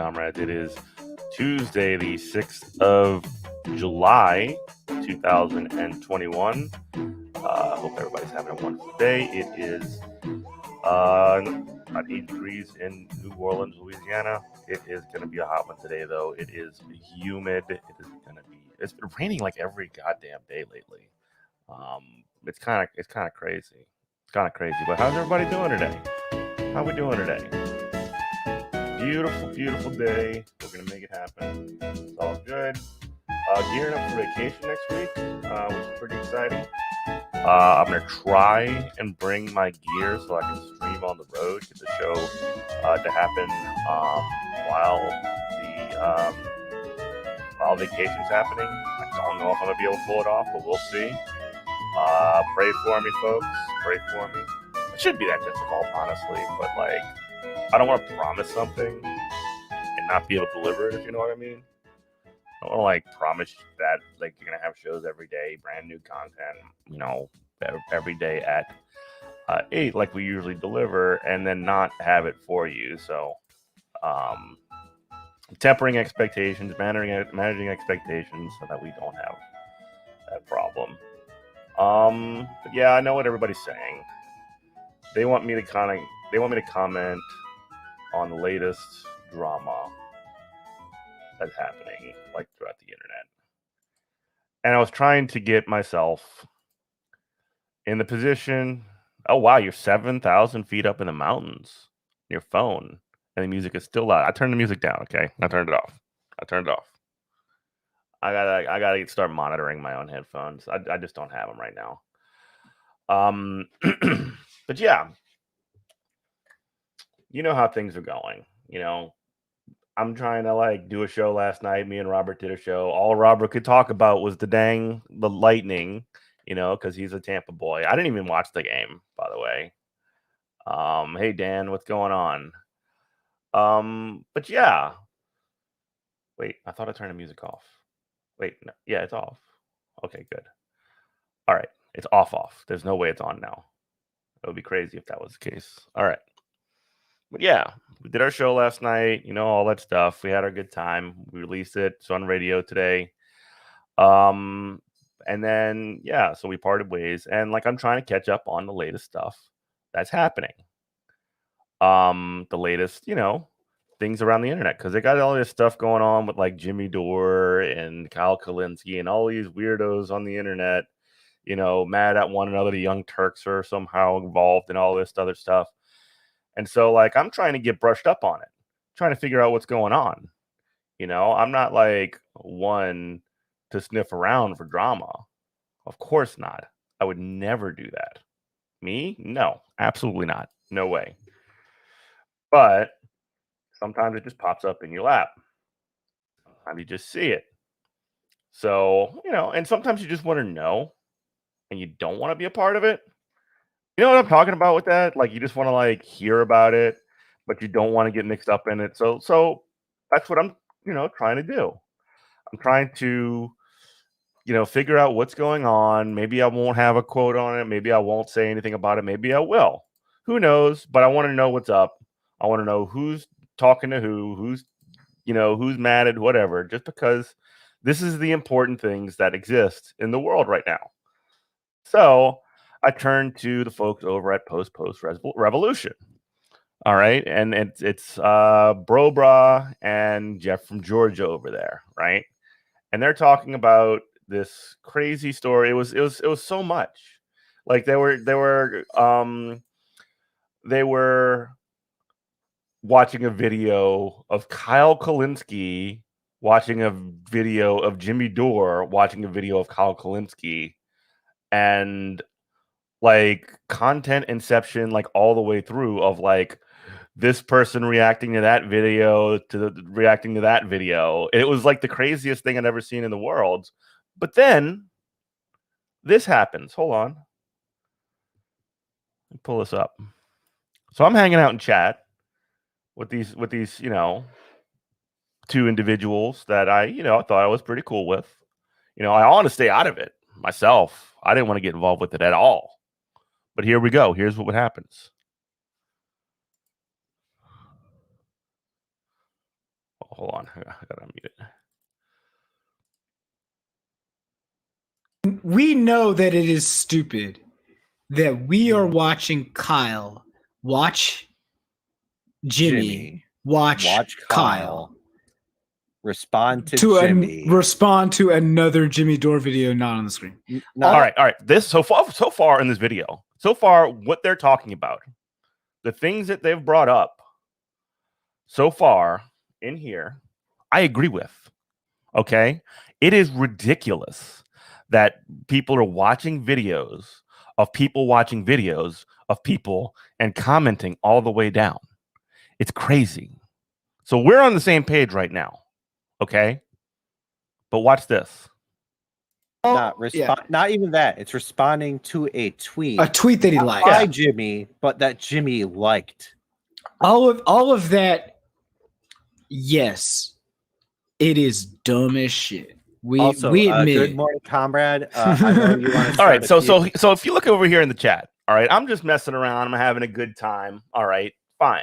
comrades. It is Tuesday, the 6th of July, 2021. Hope everybody's having a wonderful day. It is about 8 degrees in New Orleans, Louisiana. It is going to be a hot one today, though. It is humid. It's been raining like every goddamn day lately. It's kind of crazy. It's kind of crazy. But how's everybody doing today? How we doing today? Beautiful, beautiful day. We're gonna make it happen. It's all good. Gearing up for vacation next week, which is pretty exciting. I'm gonna try and bring my gear so I can stream on the road, get the show to happen while vacation's happening. I don't know if I'm gonna be able to pull it off, but we'll see. Pray for me, folks. Pray for me. It shouldn't be that difficult, honestly, but like, I don't want to promise something and not be able to deliver it, if you know what I mean. I don't want to like promise that like you're gonna have shows every day, brand new content, you know, every day at 8 like we usually deliver, and then not have it for you. So tempering expectations, managing expectations so that we don't have that problem. But yeah, I know what everybody's saying. They want me to comment on the latest drama that's happening like throughout the internet. And I was trying to get myself in the position. Oh wow, you're 7,000 feet up in the mountains. Your phone, and the music is still loud. I turned the music down. Okay, I turned it off. I gotta start monitoring my own headphones. I just don't have them right now. But yeah, you know how things are going. You know, I'm trying to like do a show last night. Me and Robert did a show. All Robert could talk about was the Lightning, you know, because he's a Tampa boy. I didn't even watch the game, by the way. Hey Dan, what's going on? But yeah. Wait, I thought I turned the music off. Wait, no, yeah, it's off. Okay, good. All right, it's off. There's no way it's on now. It would be crazy if that was the case. All right. But yeah, we did our show last night, you know, all that stuff. We had our good time. We released it. It's on radio today. And then, yeah, so we parted ways. And like, I'm trying to catch up on the latest stuff that's happening. The latest, you know, things around the internet, because they got all this stuff going on with like Jimmy Dore and Kyle Kalinske and all these weirdos on the internet, you know, mad at one another. The Young Turks are somehow involved in all this other stuff. And so, like, I'm trying to get brushed up on it, trying to figure out what's going on. You know, I'm not like one to sniff around for drama. Of course not. I would never do that. Me? No, absolutely not. No way. But sometimes it just pops up in your lap. Sometimes you just see it. So, you know, and sometimes you just want to know and you don't want to be a part of it. You know what I'm talking about with that? Like, you just want to like hear about it, but you don't want to get mixed up in it. So that's what I'm, you know, trying to do. I'm trying to, you know, figure out what's going on. Maybe I won't have a quote on it. Maybe I won't say anything about it. Maybe I will. Who knows? But I want to know what's up. I want to know who's talking to who's, you know, who's mad at whatever, just because this is the important things that exist in the world right now. So I turned to the folks over at Post Revolution. All right. And it's Bro Bra and Jeff from Georgia over there, right? And they're talking about this crazy story. It was so much. Like they were watching a video of Kyle Kalinske, watching a video of Jimmy Dore, watching a video of Kyle Kalinske, and like content inception, like all the way through of like this person reacting to that video reacting to that video. It was like the craziest thing I'd ever seen in the world. But then this happens. Hold on. Let me pull this up. So I'm hanging out in chat with these, you know, two individuals that I, you know, thought I was pretty cool with. You know, I want to stay out of it myself. I didn't want to get involved with it at all. But here we go. Here's what happens. hold on. I gotta unmute it. We know that it is stupid that we are watching Kyle watch Jimmy watch Kyle respond to Jimmy. respond to another Jimmy Dore video not on the screen. All right. This so far in this video, what they're talking about, the things that they've brought up so far in here, I agree with. Okay, it is ridiculous that people are watching videos of people watching videos of people and commenting all the way down. It's crazy. So we're on the same page right now. Okay, but watch this. Not even that. It's responding to a tweet. A tweet that he liked by Jimmy, but that Jimmy liked. All of that. Yes, it is dumb as shit. We admit. Good morning, comrade. I know you want to. All right, so if you look over here in the chat, all right, I'm just messing around. I'm having a good time. All right, fine.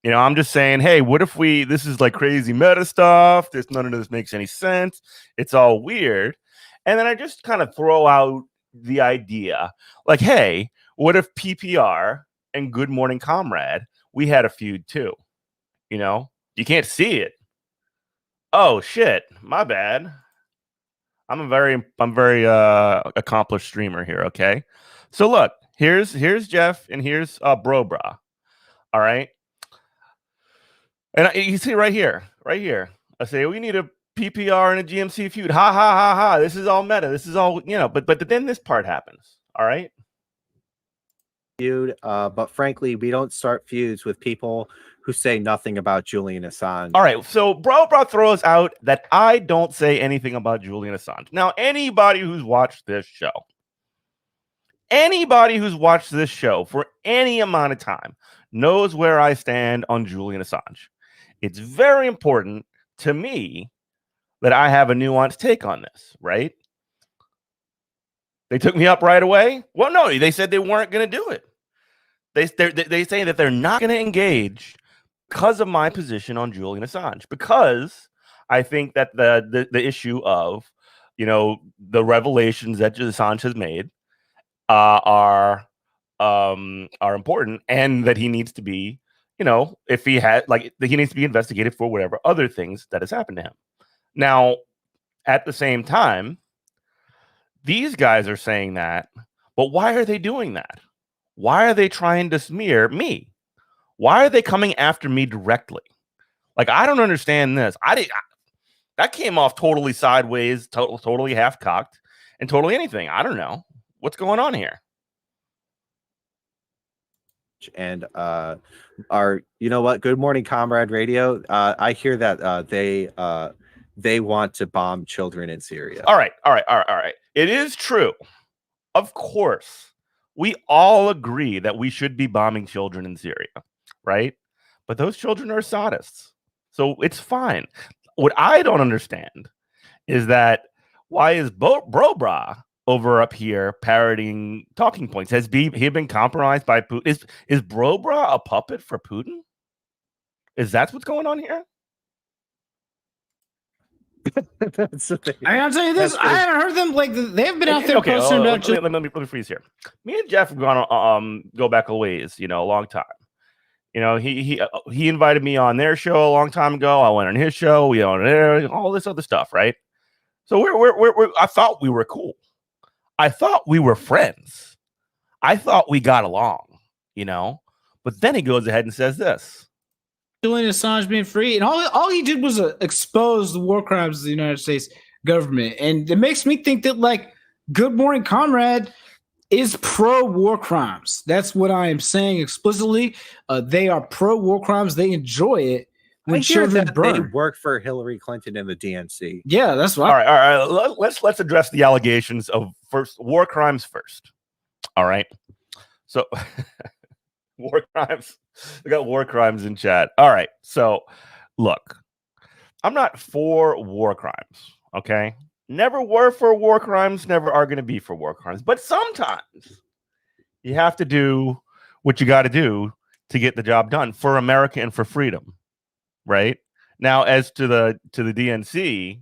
You know, I'm just saying, hey, what if this is like crazy meta stuff? None of this makes any sense. It's all weird. And then I just kind of throw out the idea, like, hey, what if PPR and Good Morning Comrade, we had a feud too? You know, you can't see it. Oh shit, my bad. I'm a very accomplished streamer here. Okay, so look, here's Jeff and here's Bro-Bra. All right, and you see right here. I say we need a PPR and a GMC feud. Ha ha ha ha. This is all meta. This is all, you know. But then this part happens. All right. Feud, but frankly, we don't start feuds with people who say nothing about Julian Assange. All right, so Bro throws out that I don't say anything about Julian Assange. Now, anybody who's watched this show for any amount of time knows where I stand on Julian Assange. It's very important to me that I have a nuanced take on this, right? They took me up right away. Well, no, they said they weren't going to do it. They say that they're not going to engage because of my position on Julian Assange, because I think that the issue of, you know, the revelations that Assange has made are important, and that he needs to be, you know, if he had, like, he needs to be investigated for whatever other things that has happened to him. Now, at the same time, these guys are saying that, but why are they doing that? Why are they trying to smear me? Why are they coming after me directly? Like, I don't understand this. That came off totally sideways, totally half-cocked, and totally anything. I don't know. What's going on here? And you know what? Good Morning Comrade Radio. I hear that they want to bomb children in Syria. All right. It is true. Of course, we all agree that we should be bombing children in Syria, right? But those children are sadists, so it's fine. What I don't understand is that why is Bro-Bra over up here parroting talking points? Has he been compromised by Putin? Is Bro-Bra a puppet for Putin? Is that what's going on here? That's the thing. I gotta tell you this. I haven't heard them, like, they've been out there posting about. Let me freeze here. Me and Jeff have gone go back a ways, you know, a long time. You know, he invited me on their show a long time ago. I went on his show. We on all this other stuff, right? So we're I thought we were cool. I thought we were friends. I thought we got along, you know. But then he goes ahead and says this. Julian Assange being free, and all he did was expose the war crimes of the United States government, and it makes me think that, like, Good Morning Comrade is pro war crimes. That's what I am saying explicitly. They are pro war crimes. They enjoy it when children burn. They work for Hillary Clinton and the DNC. Yeah, that's what. All right. Let's address the allegations of war crimes first. All right. So war crimes. We got war crimes in chat. All right. So look, I'm not for war crimes. Okay. Never were for war crimes, never are going to be for war crimes. But sometimes you have to do what you got to do to get the job done for America and for freedom. Right. Now, as to the DNC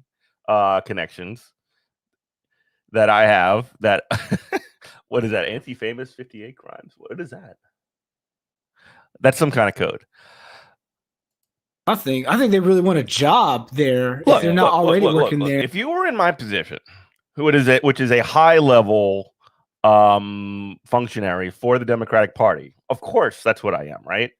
connections that I have, that what is that? Anti-famous 58 crimes. What is that? That's some kind of code. I think they really want a job there if they're not already working there. If you were in my position, which is a high level functionary for the Democratic Party, of course that's what I am, right?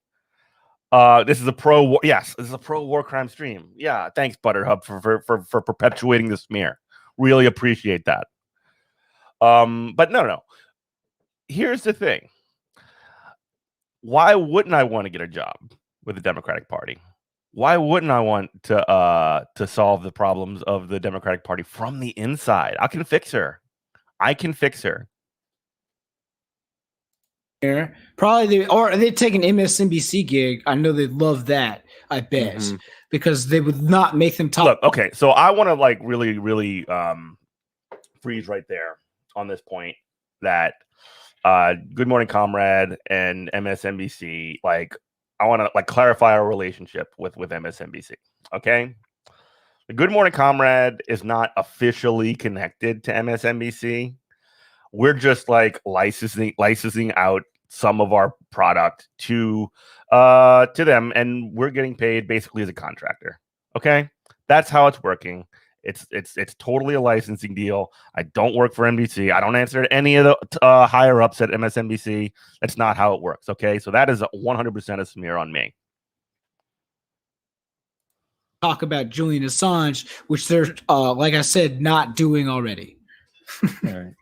This is a pro war crime stream. Yeah, thanks Butterhub for perpetuating the smear. Really appreciate that. But no. Here's the thing. Why wouldn't I want to get a job with the Democratic Party? Why wouldn't I want to solve the problems of the Democratic Party from the inside? I can fix her. Probably they take an MSNBC gig. I know they'd love that. I bet because they would not make them talk. Look, okay, so I want to like really freeze right there on this point that Good Morning Comrade and MSNBC, like I want to like clarify our relationship with MSNBC. Okay, the Good Morning Comrade is not officially connected to MSNBC. We're just like licensing out some of our product to them, and we're getting paid basically as a contractor. Okay, that's how it's working. It's totally a licensing deal. I don't work for NBC. I don't answer to any of the higher ups at MSNBC. That's not how it works. Okay, so that is 100% a smear on me. Talk about Julian Assange, which they're like I said, not doing already. All right.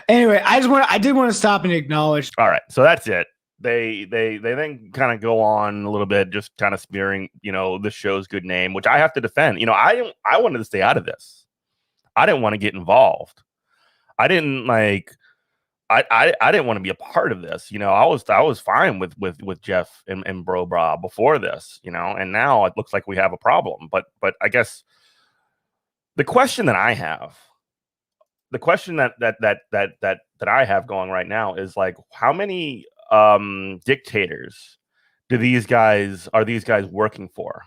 Anyway, I did want to stop and acknowledge. All right, so that's it. They then kind of go on a little bit, just kind of smearing, the show's good name, which I have to defend. I wanted to stay out of this. I didn't want to get involved. I didn't like. I didn't want to be a part of this. I was fine with Jeff and Bro Bra before this. And now it looks like we have a problem. But I guess the question that I have. The question that I have going right now is like, how many dictators are these guys working for?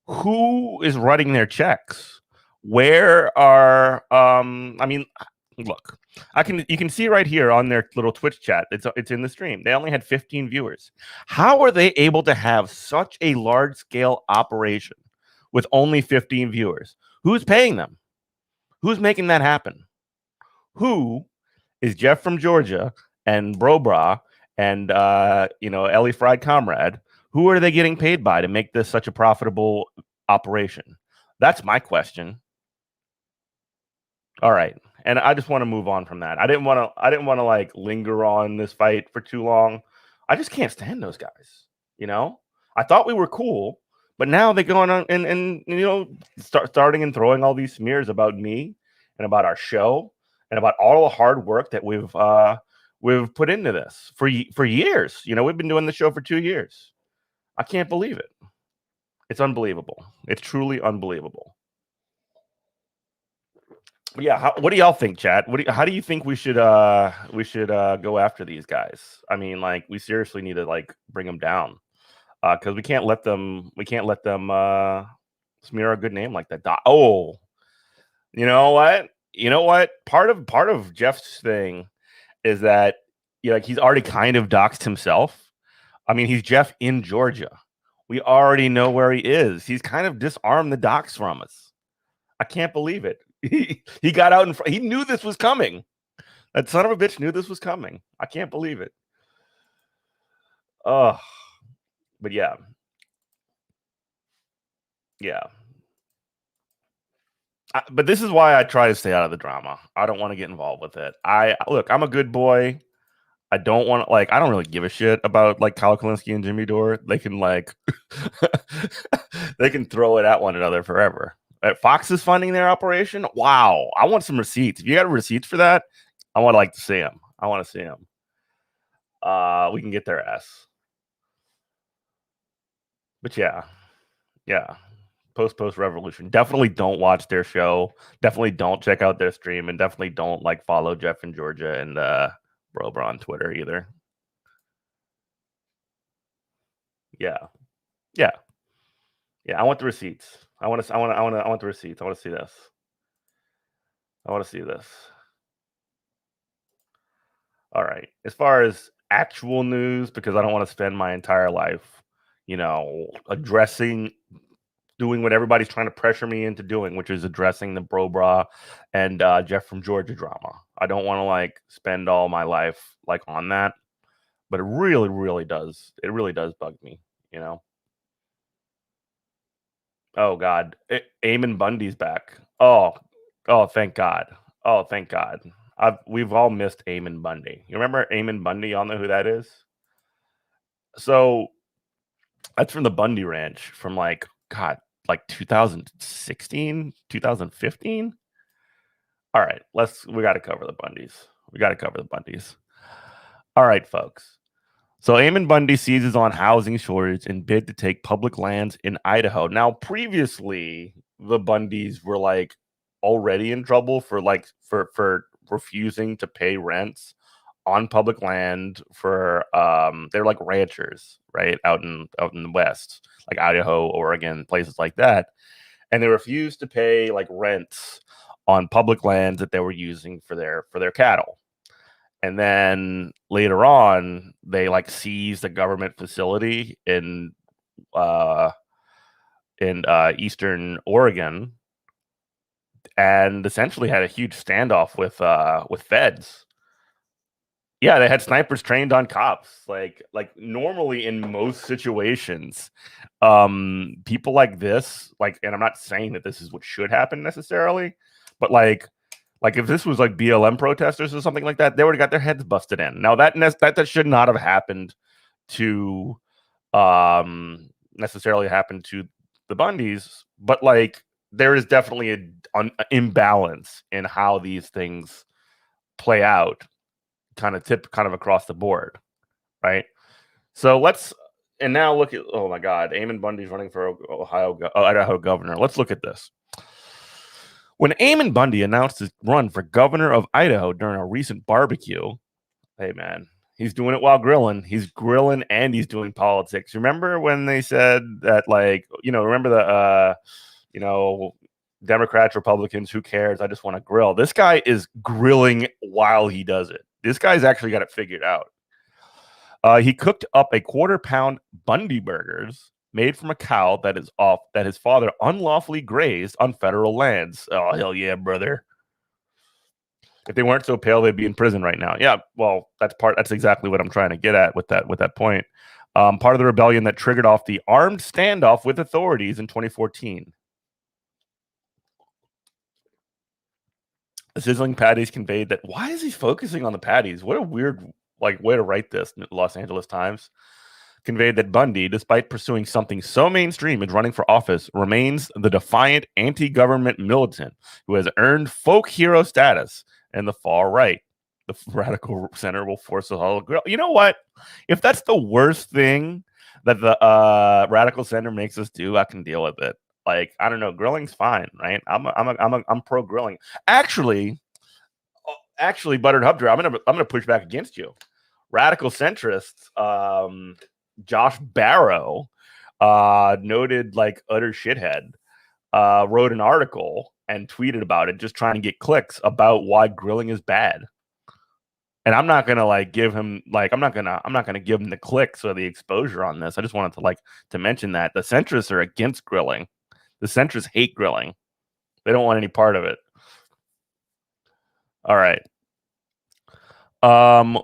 Who is writing their checks? Where are look, you can see right here on their little Twitch chat. It's in the stream. They only had 15 viewers. How are they able to have such a large scale operation with only 15 viewers? Who's paying them? Who's making that happen? Who is Jeff from Georgia and Bro Bra and Ellie Fried Comrade? Who are they getting paid by to make this such a profitable operation? That's my question. All right, and I just want to move on from that. I didn't want to like linger on this fight for too long. I just can't stand those guys. I thought we were cool, but now they go on and starting and throwing all these smears about me and about our show. And about all the hard work that we've put into this for years. We've been doing the show for 2 years. I can't believe it. It's unbelievable. It's truly unbelievable. But yeah, what do y'all think, chat? How do you think we should go after these guys? I mean, like, we seriously need to like bring them down because we can't let them smear a good name like that. Oh, you know what? Part of Jeff's thing is that he's already kind of doxed himself. I mean, he's Jeff in Georgia. We already know where he is. He's kind of disarmed the dox from us. I can't believe it. He got out in front. He knew this was coming. That son of a bitch knew this was coming. I can't believe it. But yeah. But this is why I try to stay out of the drama. I don't want to get involved with it. I'm a good boy. I don't want to I don't really give a shit about like Kyle Kalinske and Jimmy Dore. They can they can throw it at one another forever. Fox is funding their operation. Wow. I want some receipts. If you got receipts for that, I want to see them. I want to see them. We can get their ass. But yeah. Post revolution. Definitely don't watch their show. Definitely don't check out their stream, and definitely don't follow Jeff in Georgia and Bro Bra on Twitter either. Yeah. Yeah, I want the receipts. I want the receipts. I want to see this. I want to see this. All right. As far as actual news, because I don't want to spend my entire life, doing what everybody's trying to pressure me into doing, which is addressing the Bro Bra and Jeff from Georgia drama. I don't want to spend all my life on that, but it really, really does. It really does bug me, Oh God, Eamon Bundy's back. Oh, thank God. Oh, thank God. We've all missed Eamon Bundy. You remember Eamon Bundy? Y'all know who that is? So that's from the Bundy Ranch from 2016, 2015. All right, we got to cover the Bundys. All right, folks. So Eamon Bundy seizes on housing shortage and bid to take public lands in Idaho. Now, previously, the Bundys were already in trouble for refusing to pay rents on public land for they're like ranchers, right? Out in the West, like Idaho, Oregon, places like that. And they refused to pay rents on public lands that they were using for their cattle. And then later on, they seized a government facility in Eastern Oregon, and essentially had a huge standoff with feds. Yeah, they had snipers trained on cops. Like normally in most situations, people like this, and I'm not saying that this is what should happen necessarily, but if this was BLM protesters or something like that, they would have got their heads busted in. Now that should not have happened to necessarily happen to the Bundys, but there is definitely an imbalance in how these things play out, kind of across the board, right? So now look at, oh my God, Eamon Bundy's running for Idaho governor. Let's look at this. When Eamon Bundy announced his run for governor of Idaho during a recent barbecue, hey man, he's doing it while grilling. He's grilling and he's doing politics. Remember when they said that, remember the, Democrats, Republicans, who cares? I just want to grill. This guy is grilling while he does it. This guy's actually got it figured out. He cooked up a quarter-pound Bundy burgers made from a cow that his father unlawfully grazed on federal lands. Oh, hell yeah, brother. If they weren't so pale, they'd be in prison right now. Yeah, well, that's exactly what I'm trying to get at with that point. Part of the rebellion that triggered off the armed standoff with authorities in 2014. The sizzling patties conveyed that. Why is he focusing on the patties? What a weird way to write this. Los Angeles Times conveyed that Bundy, despite pursuing something so mainstream as running for office, remains the defiant anti-government militant who has earned folk hero status in the far right. The radical center will force us all to grill. You know what? If that's the worst thing that the radical center makes us do, I can deal with it. I don't know, grilling's fine, right? I'm pro grilling. Actually, Buttered Hubter, I'm gonna push back against you. Radical centrists, Josh Barrow, noted utter shithead, wrote an article and tweeted about it, just trying to get clicks about why grilling is bad. And I'm not gonna give him I'm not gonna give him the clicks or the exposure on this. I just wanted to mention that the centrists are against grilling. The centrists hate grilling. They don't want any part of it. All right.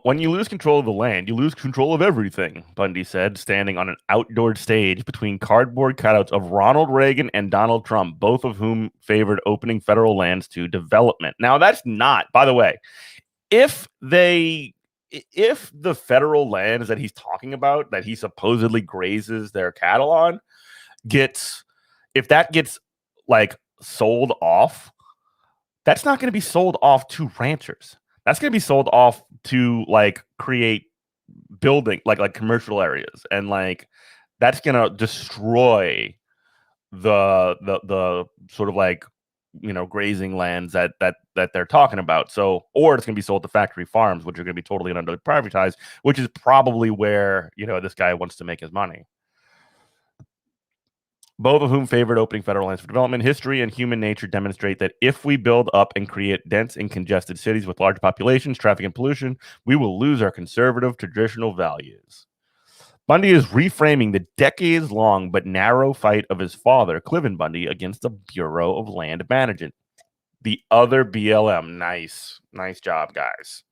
When you lose control of the land, you lose control of everything, Bundy said, standing on an outdoor stage between cardboard cutouts of Ronald Reagan and Donald Trump, both of whom favored opening federal lands to development. Now, that's not, by the way, if the federal lands that he's talking about, that he supposedly grazes their cattle on, if that gets sold off, that's not going to be sold off to ranchers. That's going to be sold off to create building commercial areas, and that's going to destroy the sort of grazing lands that they're talking about. So, or it's going to be sold to factory farms, which are going to be totally and under privatized, which is probably where this guy wants to make his money. both of whom favored opening federal lands for development. History and human nature demonstrate that if we build up and create dense and congested cities with large populations, traffic, and pollution, we will lose our conservative traditional values. Bundy is reframing the decades-long but narrow fight of his father, Cliven Bundy, against the Bureau of Land Management. The other BLM. Nice job, guys.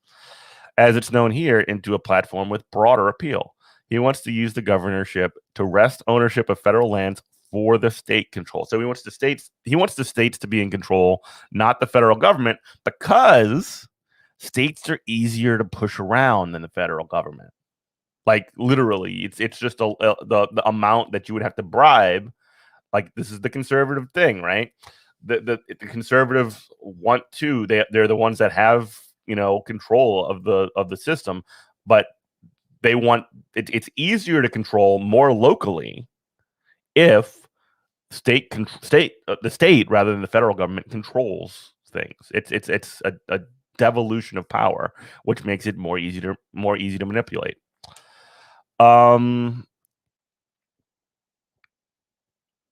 As it's known here, into a platform with broader appeal. He wants to use the governorship to wrest ownership of federal lands for the state control. So he wants the states to be in control, not the federal government, because states are easier to push around than the federal government. Like literally, it's just the amount that you would have to bribe. Like this is the conservative thing, right? The conservatives want to. They're the ones that have control of the system, but they want it's easier to control more locally if the state rather than the federal government controls things. It's a devolution of power, which makes it more easy to manipulate.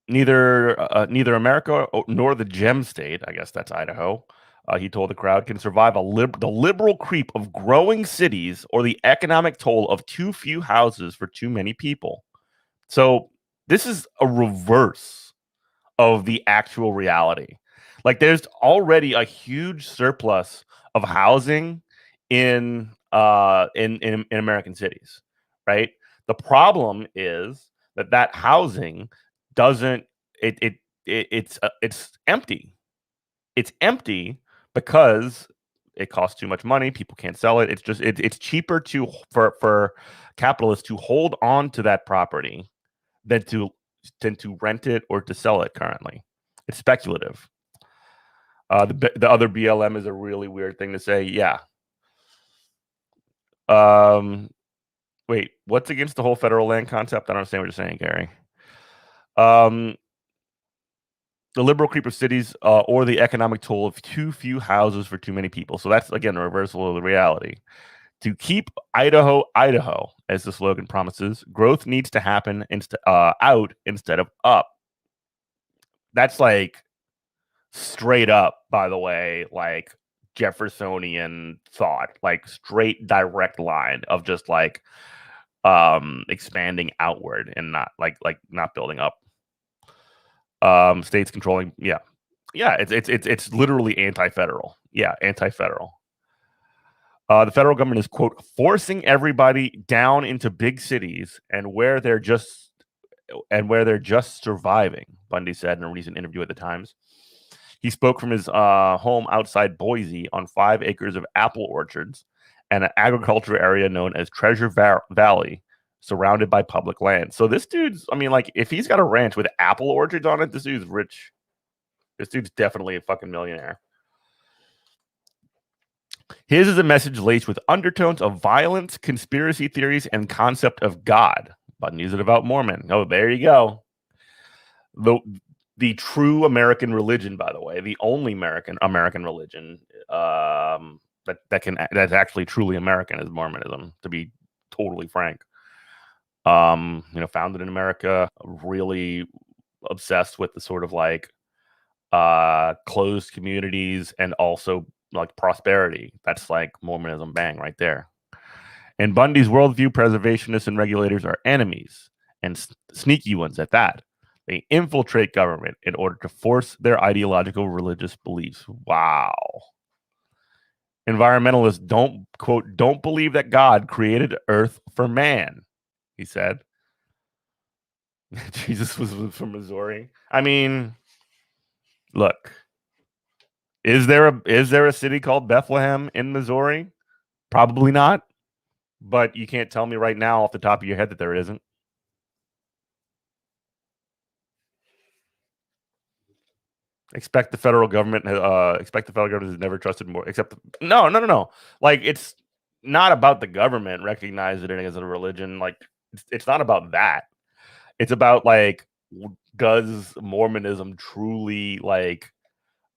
Neither America nor the Gem State, I guess that's Idaho, he told the crowd, can survive the liberal creep of growing cities or the economic toll of too few houses for too many people. So this is a reverse of the actual reality. Like there's already a huge surplus of housing in American cities, right? The problem is that housing doesn't it's empty. It's empty because it costs too much money. People can't sell it. It's just it's cheaper for capitalists to hold on to that property than to rent it or to sell it currently. It's speculative. The other BLM is a really weird thing to say. Yeah. Wait, what's against the whole federal land concept? I don't understand what you're saying, Gary. The liberal creep of cities or the economic toll of too few houses for too many people. So that's, again, a reversal of the reality. To keep Idaho, as the slogan promises, growth needs to happen out instead of up. That's like straight up, by the way, like Jeffersonian thought, like straight direct line of just like expanding outward and not not building up. States controlling, yeah, it's literally anti-federal. Yeah, anti-federal. The federal government is, quote, forcing everybody down into big cities and where they're just surviving, Bundy said in a recent interview at the Times. He spoke from his home outside Boise on 5 acres of apple orchards and an agricultural area known as Treasure Valley, surrounded by public land. So this dude's, I mean, like, if he's got a ranch with apple orchards on it, this dude's rich. This dude's definitely a fucking millionaire. His is a message laced with undertones of violence, conspiracy theories, and concept of God. Bundy's a devout Mormon. Oh, there you go. The true American religion, by the way, the only American religion that's actually truly American is Mormonism, to be totally frank. Founded in America, really obsessed with the sort of like closed communities and also like prosperity. That's like Mormonism, bang, right there. In Bundy's worldview, preservationists and regulators are enemies, and sneaky ones at that. They infiltrate government in order to force their ideological religious beliefs. Wow. Environmentalists don't believe that God created Earth for man, he said. Jesus was from Missouri. I mean, look, is there a city called Bethlehem in Missouri? Probably not. But you can't tell me right now off the top of your head that there isn't. Expect the federal government has never trusted more. No. Like, it's not about the government recognizing it as a religion. Like, it's not about that. It's about, like, does Mormonism truly, like,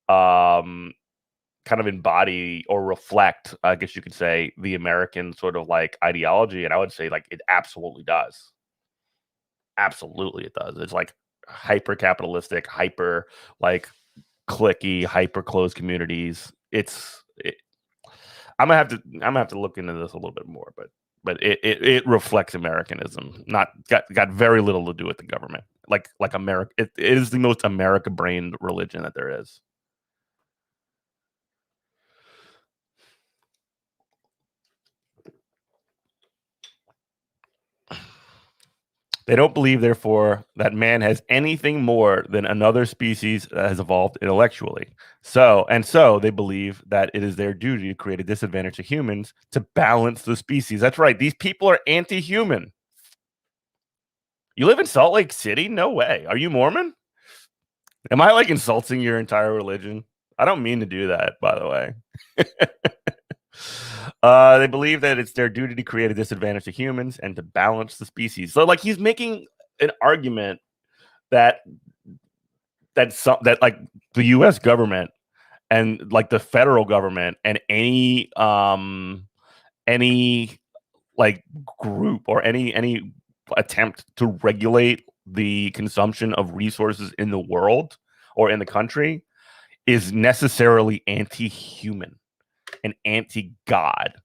kind of embody or reflect, I guess you could say, the American sort of like ideology? And I would say, like, it absolutely does. Absolutely, it does. It's like hyper capitalistic, hyper like clicky, hyper closed communities. I'm gonna have to look into this a little bit more, but it reflects Americanism. Not got very little to do with the government. Like America, it is the most America brained religion that there is. They don't believe, therefore, that man has anything more than another species that has evolved intellectually. So they believe that it is their duty to create a disadvantage to humans to balance the species. That's right. These people are anti-human. You live in Salt Lake City? No way. Are you Mormon? Am I like insulting your entire religion? I don't mean to do that, by the way. They believe that it's their duty to create a disadvantage to humans and to balance the species. So, like, he's making an argument that like the U.S. government and like the federal government and any like group or any attempt to regulate the consumption of resources in the world or in the country is necessarily anti-human and anti-God.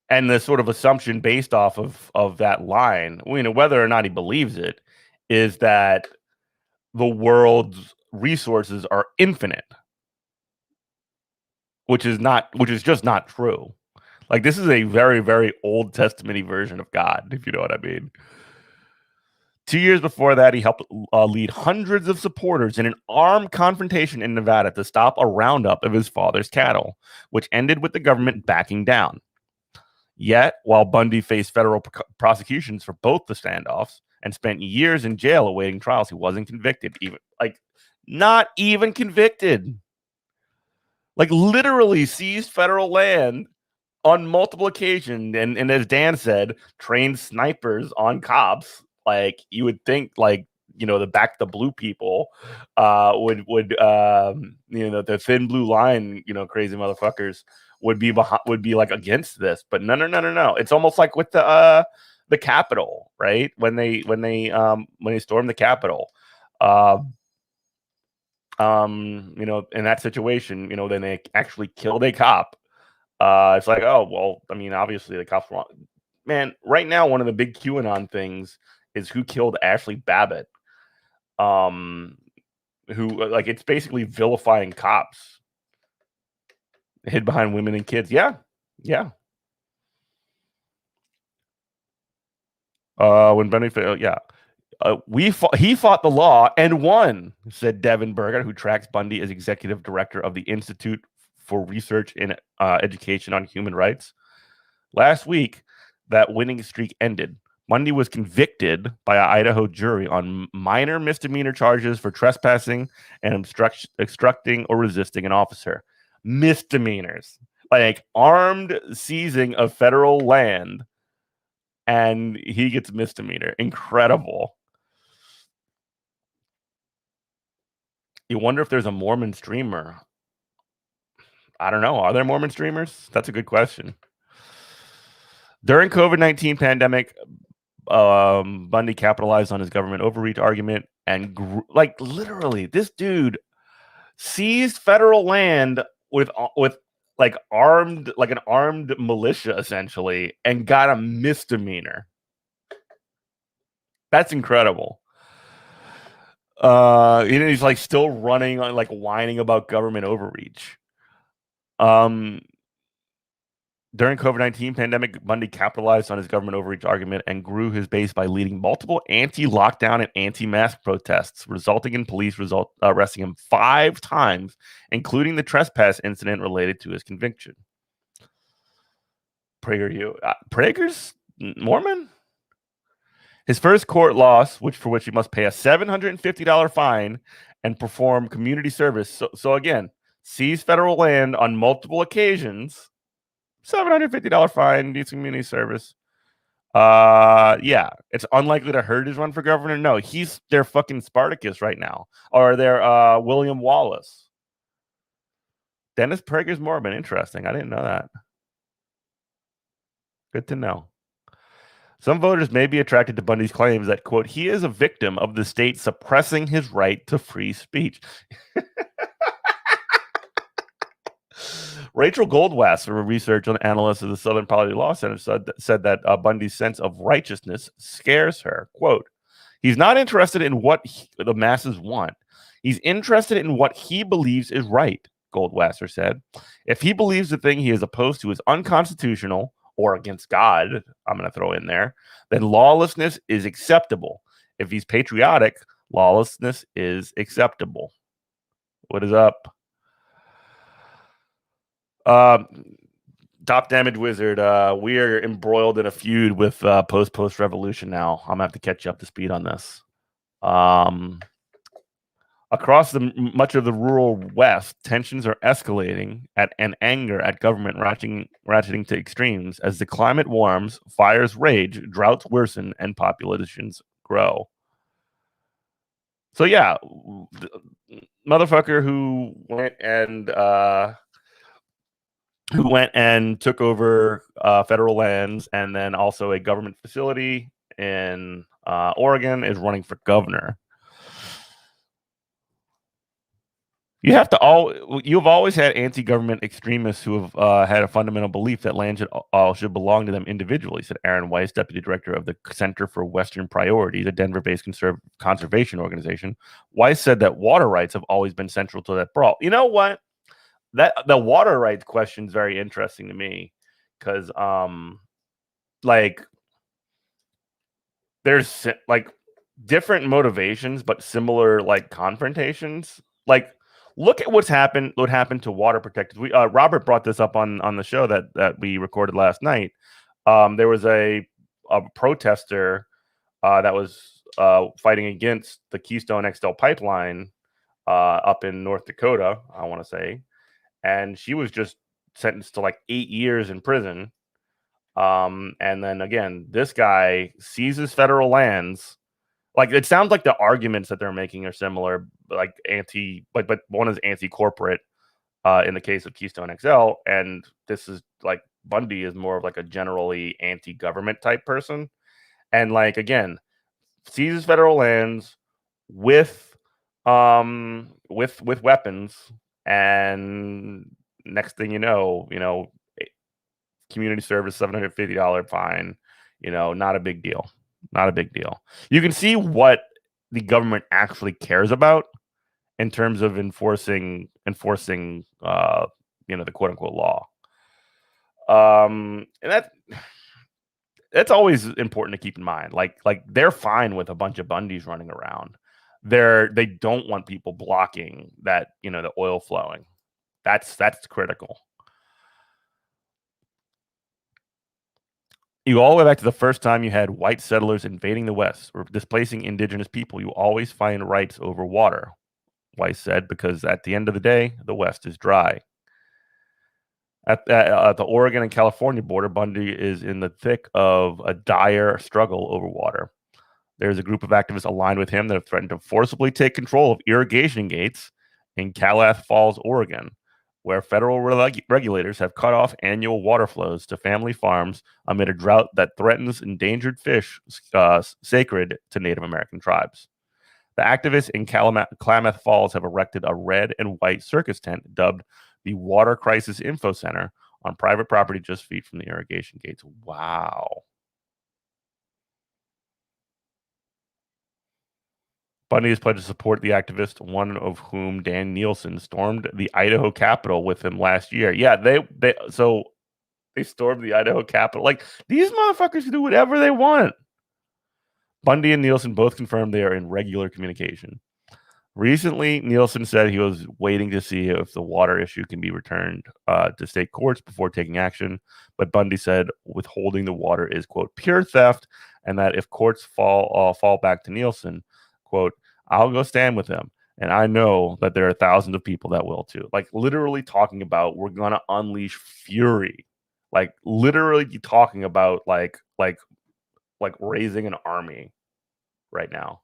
And the sort of assumption based off of that line, whether or not he believes it, is that the world's resources are infinite, which is just not true. Like, this is a very, very Old Testament version of God, if you know what I mean. 2 years before that, he helped lead hundreds of supporters in an armed confrontation in Nevada to stop a roundup of his father's cattle, which ended with the government backing down. Yet, while Bundy faced federal prosecutions for both the standoffs and spent years in jail awaiting trials, he wasn't convicted. Not even convicted. Like, literally seized federal land on multiple occasions, and as Dan said, trained snipers on cops. Like, you would think, like, the blue people would the thin blue line, crazy motherfuckers would be like against this, but no. It's almost like with the Capitol, right? When they stormed the Capitol, in that situation, then they actually killed a cop. It's like, oh well, I mean, obviously the cops wrong. Man, right now one of the big QAnon things is who killed Ashley Babbitt. Who, like, it's basically vilifying cops hid behind women and kids. Yeah. When Benny failed, yeah. He fought the law and won, said Devin Berger, who tracks Bundy as executive director of the Institute for Research in Education on Human Rights. Last week, that winning streak ended. Bundy was convicted by an Idaho jury on minor misdemeanor charges for trespassing and obstructing or resisting an officer. Misdemeanors, like armed seizing of federal land, and he gets misdemeanor. Incredible. You wonder if there's a Mormon streamer. I don't know. Are there Mormon streamers? That's a good question. During COVID-19 pandemic, Bundy capitalized on his government overreach argument and literally, this dude seized federal land with like an armed militia essentially, and got a misdemeanor. That's incredible. He's like still running on, like, whining about government overreach. During COVID-19 pandemic, Bundy capitalized on his government overreach argument and grew his base by leading multiple anti-lockdown and anti-mask protests, resulting in police arresting him 5 times, including the trespass incident related to his conviction. Prager's Mormon? His first court loss, for which he must pay a $750 fine and perform community service. So again, seize federal land on multiple occasions, $750 fine, needs community service. Yeah, it's unlikely to hurt his run for governor. No, he's their fucking Spartacus right now, or their William Wallace. Dennis Prager's Mormon. Interesting. I didn't know that. Good to know. Some voters may be attracted to Bundy's claims that, quote, he is a victim of the state suppressing his right to free speech. Rachel Goldwasser, a research analyst of the Southern Poverty Law Center, said that Bundy's sense of righteousness scares her. Quote, he's not interested in what the masses want. He's interested in what he believes is right, Goldwasser said. If he believes the thing he is opposed to is unconstitutional or against God, I'm going to throw in there, then lawlessness is acceptable. If he's patriotic, lawlessness is acceptable. What is up? Top Damage Wizard, we are embroiled in a feud with post revolution now. I'm gonna have to catch you up to speed on this. Across much of the rural West, tensions are escalating and anger at government ratcheting to extremes as the climate warms, fires rage, droughts worsen, and populations grow. So yeah, motherfucker who went and took over federal lands and then also a government facility in Oregon is running for governor. You've always had anti-government extremists who have had a fundamental belief that land should belong to them individually, said Aaron Weiss, deputy director of the Center for Western Priorities, a Denver-based conservation organization. Weiss said that water rights have always been central to that brawl. You know what? That the water rights question is very interesting to me because like there's like different motivations but similar like confrontations. Like look at what happened to water protectors. We Robert brought this up on the show that we recorded last night. There was a protester that was fighting against the Keystone XL pipeline up in North Dakota, I want to say, and she was just sentenced to like 8 years in prison. And then again, this guy seizes federal lands. Like it sounds like the arguments that they're making are similar, like but one is anti-corporate in the case of Keystone XL, and this is like Bundy is more of like a generally anti-government type person, and like again, seizes federal lands with with weapons, and next thing you know, community service $750 fine, not a big deal. Not a big deal. You can see what the government actually cares about in terms of enforcing the quote unquote law. And that's always important to keep in mind. Like they're fine with a bunch of Bundys running around. They don't want people blocking that, the oil flowing. That's critical. You all the way back to the first time you had white settlers invading the West or displacing indigenous people. You always find rights over water, Weiss said, because at the end of the day, the West is dry. At the Oregon and California border, Bundy is in the thick of a dire struggle over water. There's a group of activists aligned with him that have threatened to forcibly take control of irrigation gates in Calath Falls, Oregon, where federal regulators have cut off annual water flows to family farms amid a drought that threatens endangered fish sacred to Native American tribes. The activists in Klamath Falls have erected a red and white circus tent dubbed the Water Crisis Info Center on private property just feet from the irrigation gates. Wow. Bundy has pledged to support the activist, one of whom, Dan Nielsen, stormed the Idaho Capitol with him last year. Yeah, they stormed the Idaho Capitol. Like, these motherfuckers do whatever they want. Bundy and Nielsen both confirmed they are in regular communication. Recently, Nielsen said he was waiting to see if the water issue can be returned to state courts before taking action. But Bundy said withholding the water is, quote, pure theft, and that if courts fall back to Nielsen, quote, I'll go stand with him. And I know that there are thousands of people that will too. Like literally talking about we're gonna unleash fury. Like literally talking about like raising an army right now.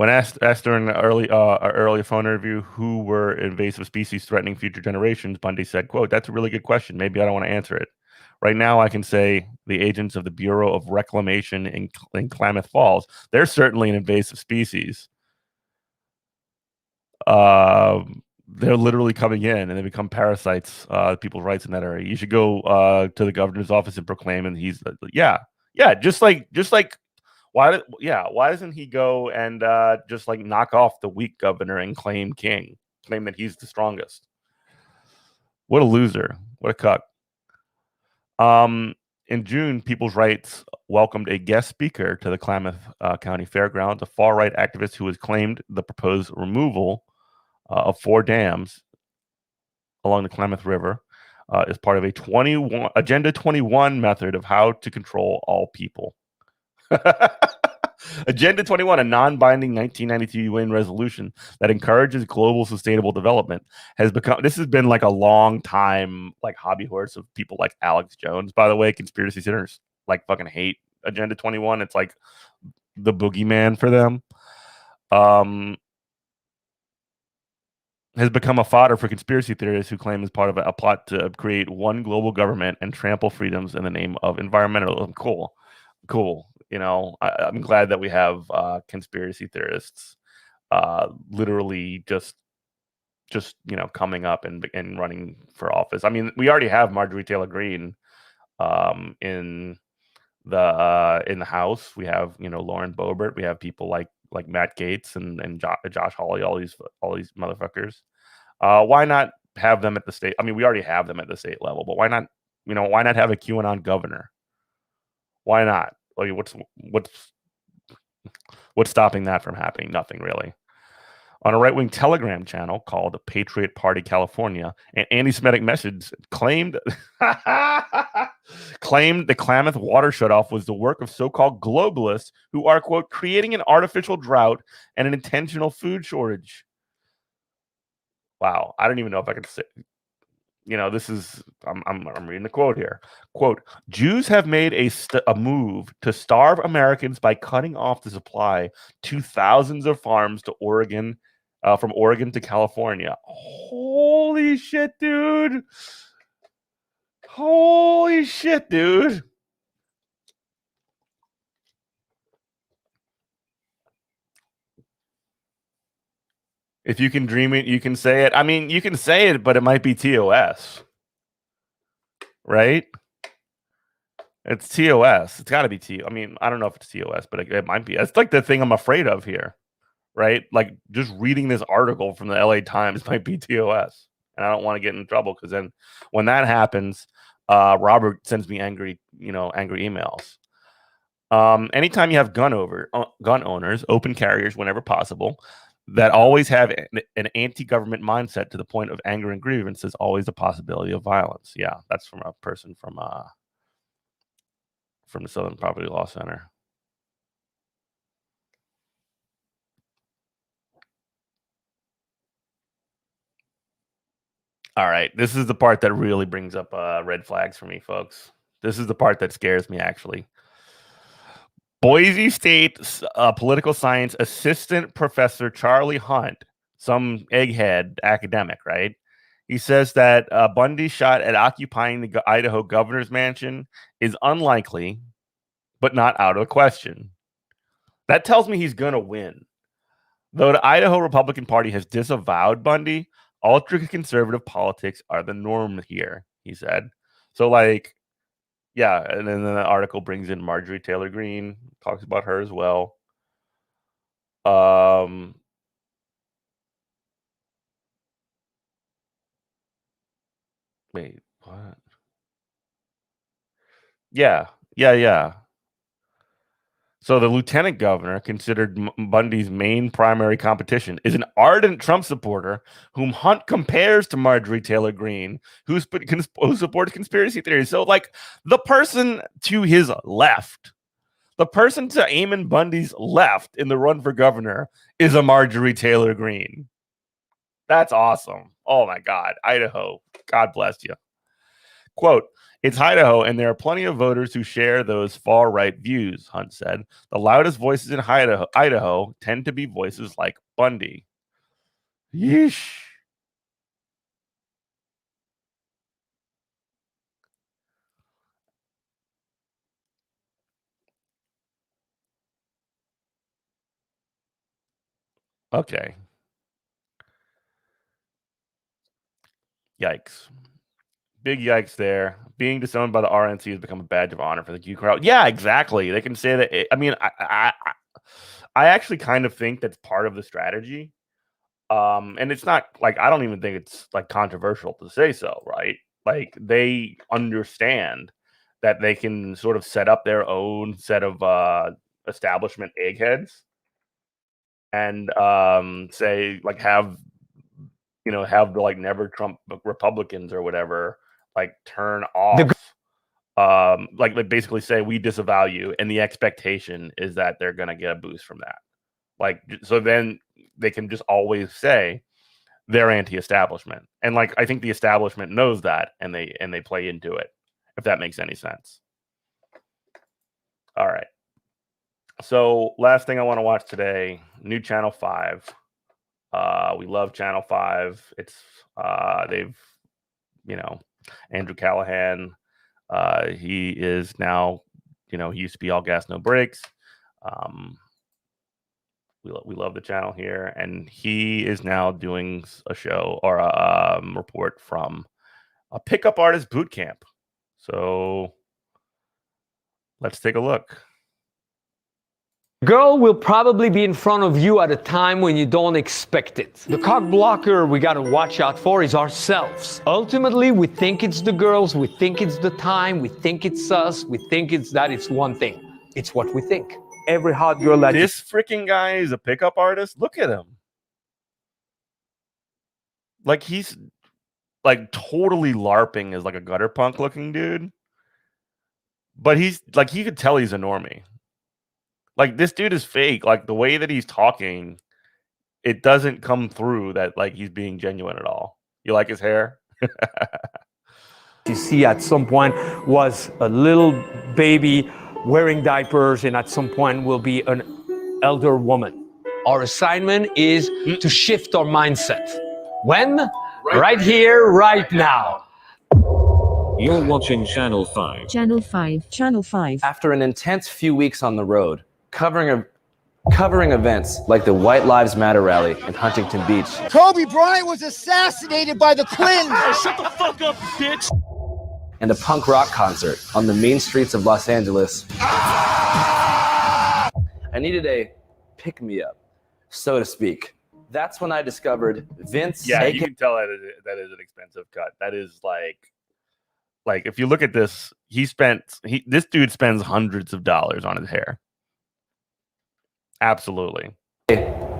When asked during our early phone interview who were invasive species threatening future generations, Bundy said, quote, "That's a really good question. Maybe I don't want to answer it. Right now, I can say the agents of the Bureau of Reclamation in Klamath Falls, they're certainly an invasive species. They're literally coming in and they become parasites, people's rights in that area. You should go to the governor's office and proclaim, and he's yeah, just like why doesn't he go and just like knock off the weak governor and claim that he's the strongest? What a loser! What a cuck! In June, People's Rights welcomed a guest speaker to the Klamath County Fairgrounds, a far-right activist who has claimed the proposed removal of 4 dams along the Klamath River is part of a Agenda 21 method of how to control all people. Agenda 21, a non-binding 1992 UN resolution that encourages global sustainable development, has been like a long time like hobby horse of people like Alex Jones. By the way, conspiracy theorists like fucking hate Agenda 21. It's like the boogeyman for them. Has become a fodder for conspiracy theorists who claim it's part of a plot to create one global government and trample freedoms in the name of environmentalism. Cool. You know, I'm glad that we have conspiracy theorists literally just coming up and running for office. I mean, we already have Marjorie Taylor Greene in the House. We have Lauren Boebert. We have people like Matt Gaetz and Josh Hawley. All these motherfuckers. Why not have them at the state? I mean, we already have them at the state level, but why not? Why not have a QAnon governor? Why not? Like, what's stopping that from happening? Nothing really. On a right-wing Telegram channel called Patriot Party California, an anti-Semitic message claimed the Klamath water shutoff was the work of so-called globalists who are, quote, creating an artificial drought and an intentional food shortage. Wow, I don't even know if I could say. This is I'm reading the quote here. Quote: Jews have made a move to starve Americans by cutting off the supply to thousands of farms to Oregon, from Oregon to California. Holy shit, dude! Holy shit, dude! If you can dream it, you can say it. I mean, you can say it, but it might be TOS, right? It's TOS. It's got to be T. I mean, I don't know if it's TOS, but it might be. It's like the thing I'm afraid of here, right? Like just reading this article from the LA Times might be TOS, and I don't want to get in trouble because then when that happens, Robert sends me angry emails. Anytime you have gun owners, open carriers, whenever possible, that always have an anti-government mindset to the point of anger and grievance, there's always a possibility of violence. Yeah, that's from a person from the Southern Poverty Law Center. All right, this is the part that really brings up red flags for me, folks. This is the part that scares me, actually. Boise State political science assistant professor Charlie Hunt, some egghead academic, right? He says that Bundy's shot at occupying the Idaho governor's mansion is unlikely, but not out of the question. That tells me he's going to win. Though the Idaho Republican Party has disavowed Bundy, ultra-conservative politics are the norm here, he said. So, like, yeah, and then the article brings in Marjorie Taylor Greene, talks about her as well. Wait, what? Yeah. So the lieutenant governor, considered Bundy's main primary competition, is an ardent Trump supporter whom Hunt compares to Marjorie Taylor Greene, who supports conspiracy theories. So, like, the person to his left, the person to Eamon Bundy's left in the run for governor is a Marjorie Taylor Greene. That's awesome. Oh, my God. Idaho, God bless you. Quote, It's Idaho, and there are plenty of voters who share those far-right views, Hunt said. The loudest voices in Idaho tend to be voices like Bundy. Yeesh. Okay. Yikes. Big yikes there. Being disowned by the RNC has become a badge of honor for the Q crowd. Yeah, exactly. They can say that. I mean, I actually kind of think that's part of the strategy. And it's not like, I don't even think it's like controversial to say so, right? Like, they understand that they can sort of set up their own set of establishment eggheads and say, like, have the like never Trump Republicans or whatever like turn off, like basically say we disavow you, and the expectation is that they're gonna get a boost from that. Like, so then they can just always say they're anti-establishment, and like I think the establishment knows that, and they play into it, if that makes any sense. All right. So last thing I want to watch today, new Channel 5. We love Channel 5. It's they've, Andrew Callahan. He is now, he used to be All Gas No Breaks. We love the channel here, and he is now doing a show or a report from a pickup artist boot camp. So let's take a look. Girl will probably be in front of you at a time when you don't expect it. The cock blocker we gotta watch out for is ourselves. Ultimately, we think it's the girls, we think it's the time, we think it's us, we think it's that. It's one thing. It's what we think. Every hot girl that This freaking guy is a pickup artist. Look at him. Like, he's like totally LARPing as like a gutter punk looking dude. But he's like, you could tell he's a normie. Like, this dude is fake. Like, the way that he's talking, it doesn't come through that like he's being genuine at all. You like his hair? you see at some point was a little baby wearing diapers, and at some point will be an elder woman. Our assignment is to shift our mindset. When? Right here, right now. You're watching Channel 5. Channel 5. Channel 5. After an intense few weeks on the road, covering events like the White Lives Matter rally in Huntington Beach. Kobe Bryant was assassinated by the Clintons. Shut the fuck up, bitch. And a punk rock concert on the main streets of Los Angeles. I needed a pick-me-up, so to speak. That's when I discovered Vince. Yeah, you can tell that is an expensive cut. That is like if you look at this, this dude spends hundreds of dollars on his hair. Absolutely.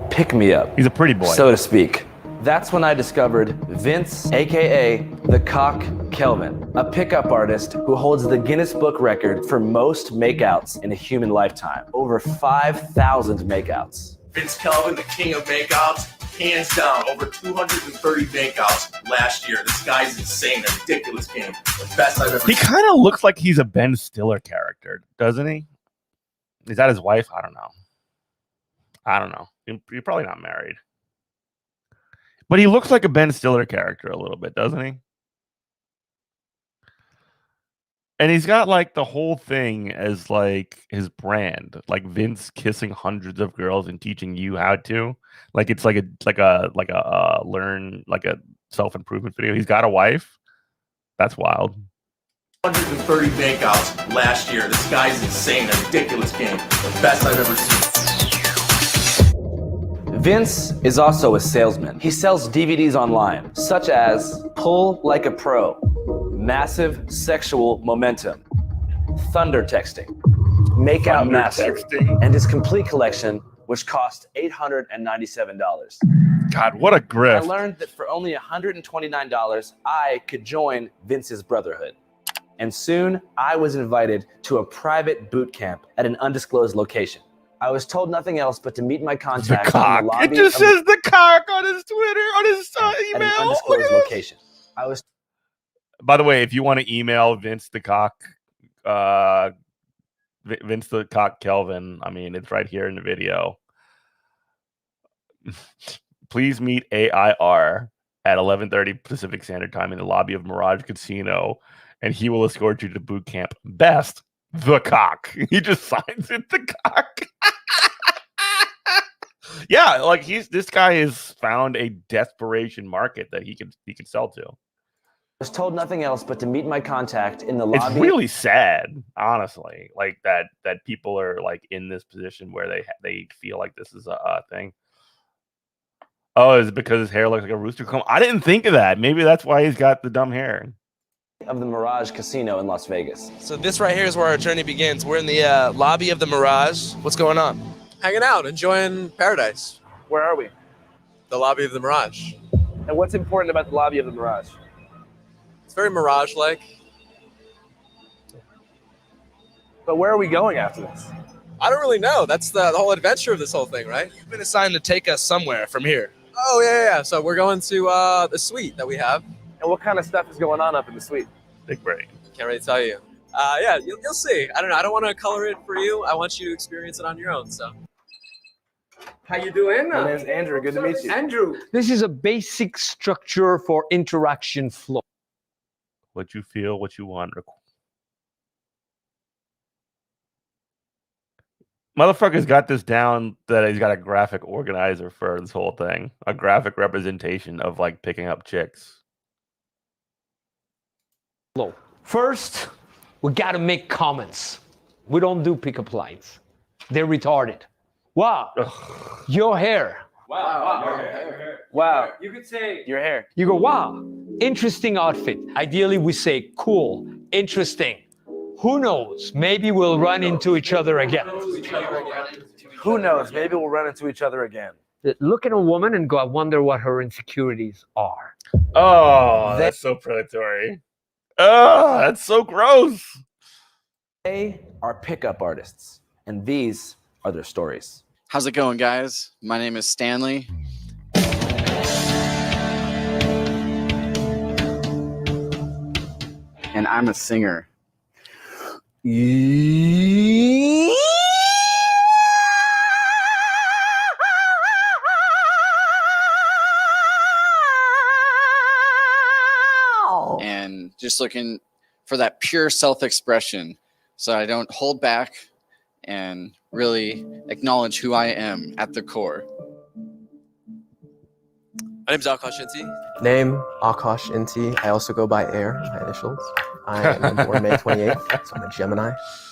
Pick-me-up. He's a pretty boy, so to speak. That's when I discovered Vince, aka the Cock Kelvin, a pickup artist who holds the Guinness Book record for most makeouts in a human lifetime. Over 5,000 makeouts. Vince Kelvin, the king of makeouts, hands down, over 230 makeouts last year. This guy's insane, a ridiculous game. The best I've ever seen. He kind of looks like he's a Ben Stiller character, doesn't he? Is that his wife? I don't know. You're probably not married. But he looks like a Ben Stiller character a little bit, doesn't he? And he's got like the whole thing as like his brand, like Vince kissing hundreds of girls and teaching you how to. Like, it's like a learn, like a self-improvement video. He's got a wife. That's wild. 130 makeouts last year. This guy's insane, a ridiculous game. The best I've ever seen. Vince is also a salesman. He sells DVDs online, such as Pull Like a Pro, Massive Sexual Momentum, Thunder Texting, Makeout Master, and his complete collection, which cost $897. God, what a grift. I learned that for only $129, I could join Vince's Brotherhood. And soon, I was invited to a private boot camp at an undisclosed location. I was told nothing else but to meet my contact in the lobby. It just says the cock on his Twitter, on his email. At an undisclosed location. I was By the way, if you want to email Vince the Cock Kelvin, I mean, it's right here in the video. Please meet AIR at 11:30 Pacific Standard Time in the lobby of Mirage Casino, and he will escort you to boot camp. Best, the Cock. He just signs it, the Cock. Yeah, like this guy has found a desperation market that he can sell to. I was told nothing else but to meet my contact in the lobby. It's really sad, honestly, like that people are like in this position where they feel like this is a thing. Oh, is it because his hair looks like a rooster comb? I didn't think of that. Maybe that's why he's got the dumb hair. Of the Mirage Casino in Las Vegas. So this right here is where our journey begins. We're in the lobby of the Mirage. What's going on? Hanging out, enjoying paradise. Where are we? The lobby of the Mirage. And what's important about the lobby of the Mirage? It's very Mirage-like. But where are we going after this? I don't really know. That's the whole adventure of this whole thing, right? You've been assigned to take us somewhere from here. Oh, yeah. So we're going to the suite that we have. And what kind of stuff is going on up in the suite? Big brain. Can't really tell you. Yeah, you'll see. I don't know. I don't want to color it for you. I want you to experience it on your own. So. How you doing? My name's Andrew. Good to meet you. Andrew. This is a basic structure for interaction flow. What you feel, what you want. Motherfucker's got this down that he's got a graphic organizer for this whole thing. A graphic representation of like picking up chicks. First, we got to make comments. We don't do pickup lines. They're retarded. Wow, your hair. Wow. Your hair. Wow. You could say your hair. You go, wow, interesting outfit. Ideally, we say cool, interesting. Who knows? Maybe we'll run into each other again. Who knows? Maybe we'll run into each other again. Look at a woman and go, I wonder what her insecurities are. Oh, that's so predatory. Oh, that's so gross. They are pickup artists, and these are their stories. How's it going, guys? My name is Stanley. And I'm a singer. And just looking for that pure self-expression so I don't hold back and really acknowledge who I am at the core. My name's Akash Inti. Name, Akash Inti. I also go by Air, my initials. I am born May 28th, so I'm a Gemini.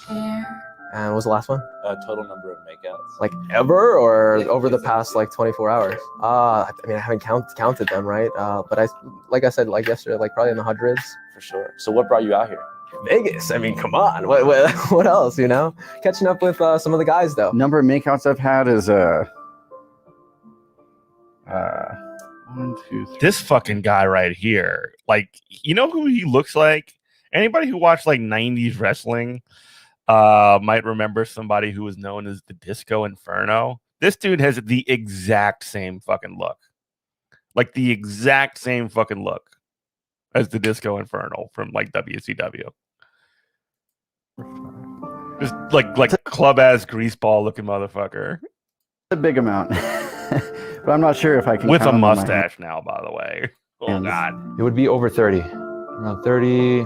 And what was the last one? Total number of makeouts. Like ever or over the past like 24 hours? I mean, I haven't counted them, right? But like I said, like yesterday, like probably in the hundreds. For sure. So what brought you out here? Vegas. I mean, come on. What else, you know? Catching up with some of the guys, though. Number of makeouts I've had is 1, 2, 3. This fucking guy right here. Like, you know who he looks like? Anybody who watched like 90s wrestling might remember somebody who was known as the Disco Inferno. This dude has the exact same fucking look. Like the exact same fucking look as the Disco Inferno from like WCW. Just like club ass greaseball looking motherfucker. A big amount. But I'm not sure if I can with count a them on my mustache now, by the way. Oh god. It would be over 30. Around 30.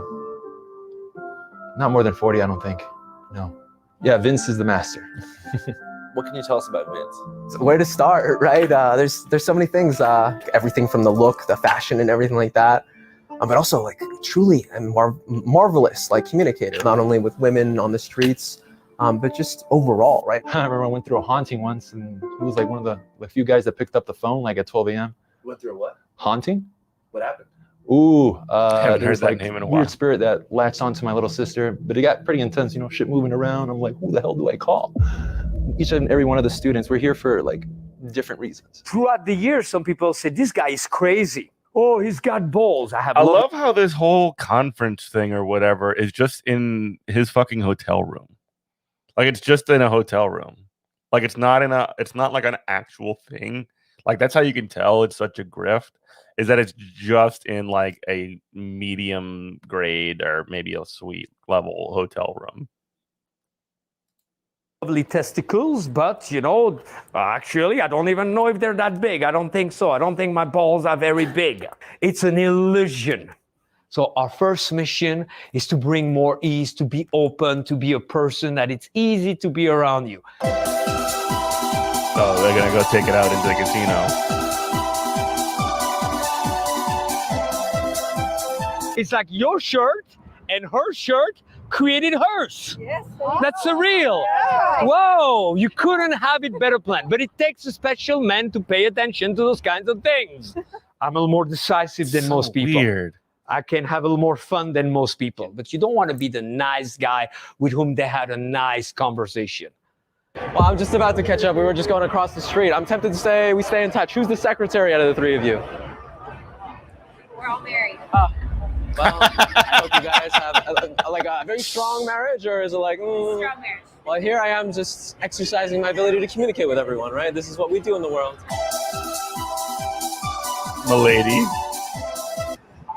Not more than 40, I don't think. No. Yeah, Vince is the master. What can you tell us about Vince? So where to start, right? There's so many things. Everything from the look, the fashion, and everything like that. But also, like, truly a marvelous, like, communicator. Not only with women on the streets, but just overall, right? I remember I went through a haunting once, and he was like one of the few guys that picked up the phone like at 12 a.m. You went through a what? Haunting? What happened? Ooh, haven't there was heard that like name in a weird while. spirit that latched onto my little sister, but it got pretty intense, you know, shit moving around. I'm like, who the hell do I call? Each and every one of the students, we're here for like different reasons. Throughout the years, some people say, this guy is crazy. Oh, he's got balls. I love how this whole conference thing or whatever is just in his fucking hotel room. Like it's just in a hotel room. Like it's not like an actual thing. Like that's how you can tell it's such a grift. is that it's just in like a medium grade or maybe a suite level hotel room. Lovely testicles, but actually, I don't even know if they're that big. I don't think so. I don't think my balls are very big. It's an illusion. So our first mission is to bring more ease, to be open, to be a person that it's easy to be around you. Oh, they're gonna go take it out into the casino. It's like your shirt and her shirt created hers. Yes. That's surreal. Yeah. Whoa, you couldn't have it better planned. But it takes a special man to pay attention to those kinds of things. I'm a little more decisive than most people. Weird. I can have a little more fun than most people. But you don't want to be the nice guy with whom they had a nice conversation. Well, I'm just about to catch up. We were just going across the street. I'm tempted to say we stay in touch. Who's the secretary out of the three of you? We're all married. Well, I hope you guys have a very strong marriage, or is it like, Strong marriage. Well, here I am just exercising my ability to communicate with everyone, right? This is what we do in the world. Milady.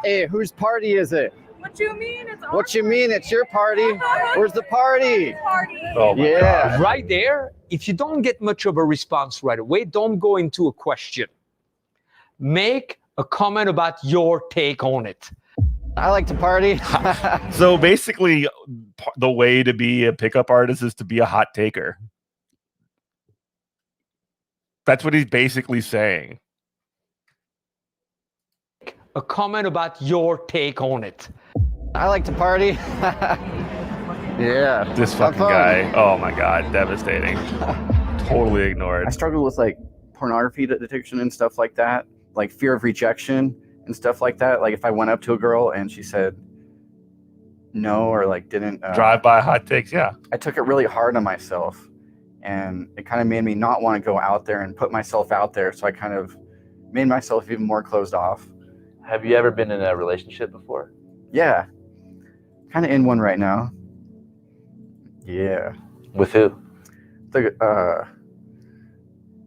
Hey, whose party is it? What do you mean? It's What you mean? It's your party. Where's the party? Oh my Yeah. Right there, if you don't get much of a response right away, don't go into a question. Make a comment about your take on it. I like to party. So basically, the way to be a pickup artist is to be a hot taker. That's what he's basically saying. A comment about your take on it. I like to party. Yeah. This fucking guy. Oh my God, devastating. Totally ignored. I struggle with like pornography addiction and stuff like that, like fear of rejection and stuff like that. Like if I went up to a girl and she said no or like didn't drive-by hot takes, yeah. I took it really hard on myself, and it kind of made me not want to go out there and put myself out there. So I kind of made myself even more closed off. Have you ever been in a relationship before? Yeah, kind of in one right now. Yeah. With who?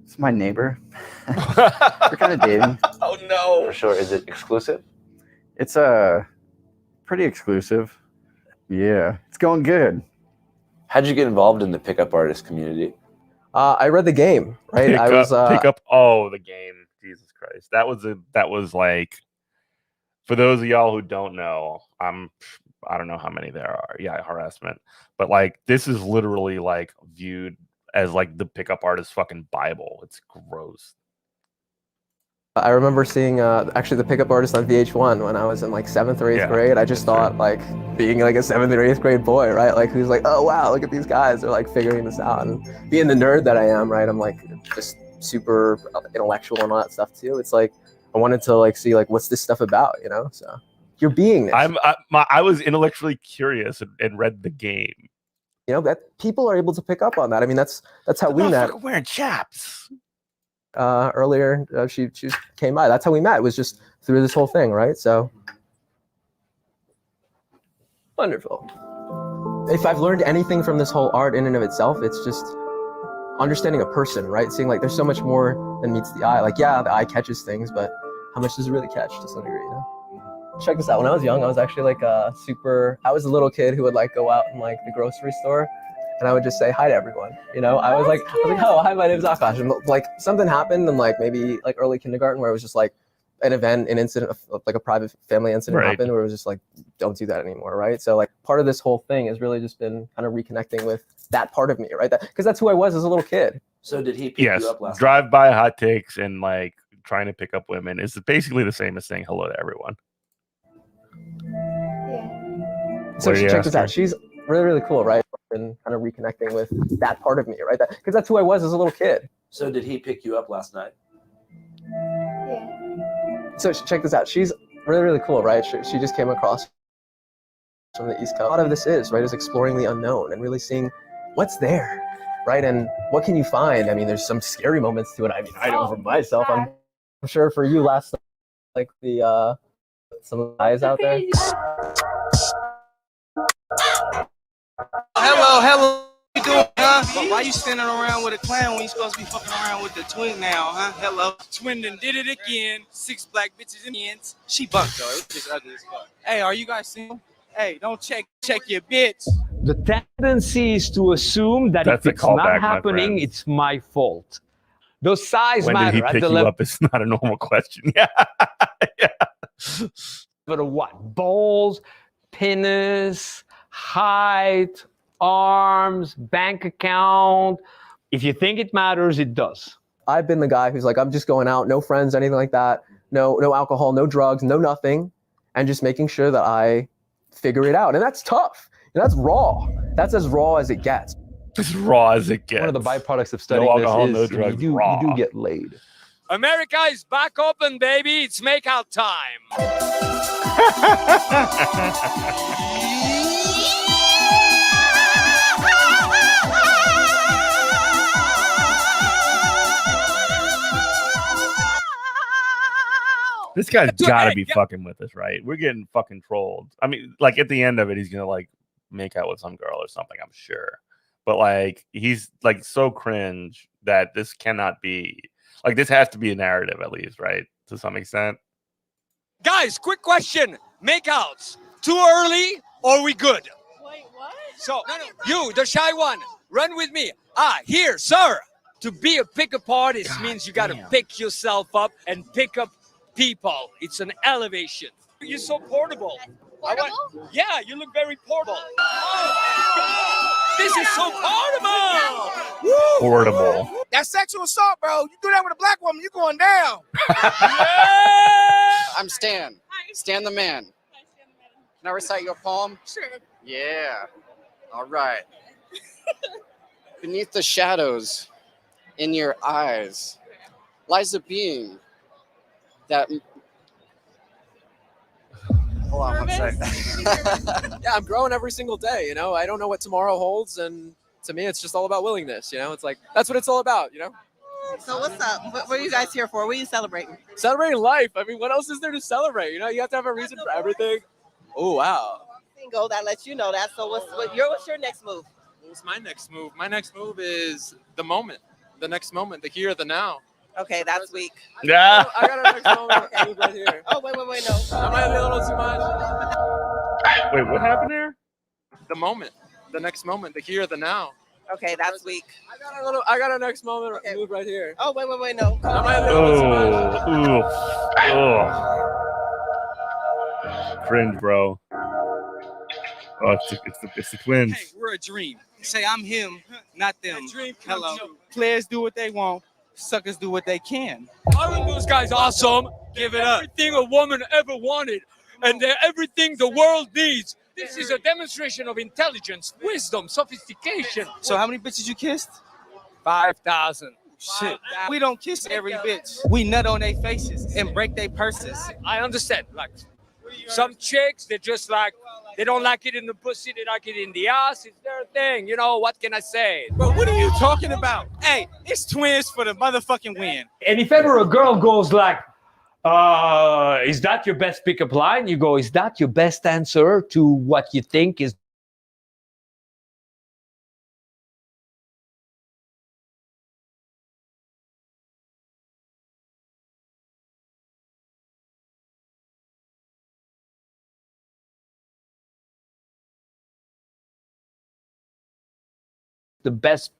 It's my neighbor. We're kind of dating. Oh no. For sure. Is it exclusive? It's pretty exclusive. Yeah, it's going good. How'd you get involved in the pickup artist community? I read the game, right? Pick up. Oh, the game. Jesus Christ. That was like, for those of y'all who don't know, I don't know how many there are. Yeah, harassment. But like, this is literally like viewed as like the pickup artist fucking Bible. It's gross. I remember seeing actually the pickup artist on VH1 when I was in like 7th or 8th grade. I just thought like being like a 7th or 8th grade boy, right? Like who's like, oh wow, look at these guys. They're like figuring this out. And being the nerd that I am, right? I'm like just super intellectual and all that stuff too. It's like, I wanted to like see like, what's this stuff about, you know? So you're being this. I was intellectually curious and read the game. You know, that people are able to pick up on that. I mean, that's how we met. Wearing chaps. Earlier, she came by. That's how we met. It was just through this whole thing, right? So wonderful. If I've learned anything from this whole art in and of itself, it's just understanding a person, right? Seeing like there's so much more than meets the eye. Like, yeah, the eye catches things, but how much does it really catch to some degree, you know? Check this out. When I was young, I was actually like I was a little kid who would like go out in like the grocery store, and I would just say hi to everyone. You know, I was like, oh, hi, my name's Akash. And like something happened in like maybe like early kindergarten where it was just like an incident, like a private family incident happened where it was just like, don't do that anymore, right? So like part of this whole thing has really just been kind of reconnecting with that part of me, right? Because that's who I was as a little kid. So did he pick you up last night? Drive-by hot takes and like trying to pick up women is basically the same as saying hello to everyone. So check this out. She's really, really cool, right? And kind of reconnecting with that part of me, right? Because that's who I was as a little kid. So did he pick you up last night? So check this out. She's really, really cool, right? She just came across from the East Coast. A lot of this is, right, is exploring the unknown and really seeing what's there, right? And what can you find? I mean, there's some scary moments to it. I mean, I know for myself. I'm sure for you last night, like the some guys out there. Hello. What you doing, huh? But why you standing around with a clown when you supposed to be fucking around with the twin now, huh? Hello. Twin done did it again. 6 black bitches in the ends. She bucked though. It was just ugly as fuck. Hey, are you guys single? Hey, don't check your bitch. The tendency is to assume that That's a if it's not callback, my happening, friends. it's my fault. Does size When did matter he at pick the you level up? It's not a normal question. Yeah. of what? Balls, penis, height, arms, bank account. If you think it matters, it does. I've been the guy who's like, I'm just going out, no friends, anything like that, no alcohol, no drugs, no nothing, and just making sure that I figure it out. And that's tough. And that's raw. That's as raw as it gets. As raw as it gets. One of the byproducts of studying alcohol, this no is drugs, you raw. do get laid. America is back open, baby. It's make-out time. This guy's gotta be fucking with us, right? We're getting fucking trolled. I mean, like at the end of it, he's gonna like make out with some girl or something, I'm sure. But like he's like so cringe that this cannot be like this has to be a narrative at least, right? To some extent. Guys, quick question. Make-outs. Too early or we good? Wait, what? So, you, the shy one, run with me. Here, sir. To be a pickup artist means you got to pick yourself up and pick up people. It's an elevation. You're so portable. Portable? Yeah, you look very portable. Oh, this is so portable. Woo. Portable. That's sexual assault, bro. You do that with a black woman, you going down. I'm Stan. Stan the man. Can I recite your poem? Sure. Yeah. All right. Beneath the shadows in your eyes lies a being that. Hold on one second. Yeah, I'm growing every single day. You know, I don't know what tomorrow holds, and to me, it's just all about willingness. You know, it's like that's what it's all about. You know. So what's up? What are you guys here for? What are you celebrating? Celebrating life. I mean, what else is there to celebrate? You know, you have to have a reason for everything. Oh wow. Single, that lets you know that. So what's your next move? What's my next move? My next move is the moment. The next moment. The here, the now. Okay, that's weak. Yeah. I got a next moment move right here. Oh wait, no. That might be a little too much. Wait, what happened there? The moment. The next moment. The here, the now. Okay, that's weak. I got a next moment move right here. Oh wait, no. That might be a little too much. Oh, cringe, bro. Oh, it's the twins. Hey, we're a dream. Say I'm him, not them. Hello. Players do what they want. Suckers do what they can. Aren't those guys awesome? Give it up. Everything a woman ever wanted, and they're everything the world needs. This is a demonstration of intelligence, wisdom, sophistication. So how many bitches you kissed? 5,000. Shit. We don't kiss every bitch. We nut on their faces and break their purses. I understand. Like some chicks, they're just like, they don't like it in the pussy, they like it in the ass. It's their thing. You know, what can I say? But what are you talking about? Hey, it's twins for the motherfucking win. And if ever a girl goes like, is that your best pickup line? You go, is that your best answer to what you think is the best?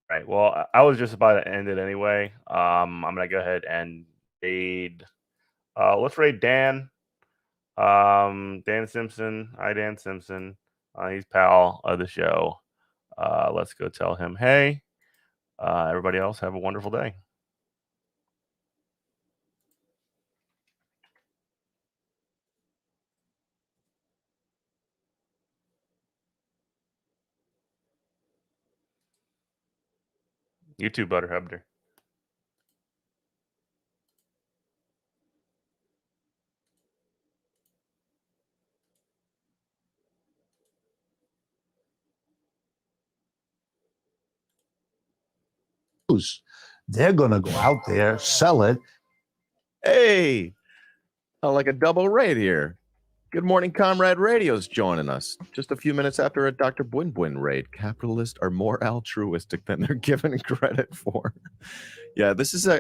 Right. Well, I was just about to end it anyway. I'm gonna go ahead and raid. Let's raid Dan. Dan Simpson. Hi, Dan Simpson. He's pal of the show. Let's go tell him, hey. Everybody else, have a wonderful day. You too, Butterhubder. They're going to go out there, sell it. Hey, like a double rate here. Good morning, Comrade Radio's joining us. Just a few minutes after a Dr. Bwin Bwin raid. Capitalists are more altruistic than they're given credit for. Yeah, this is a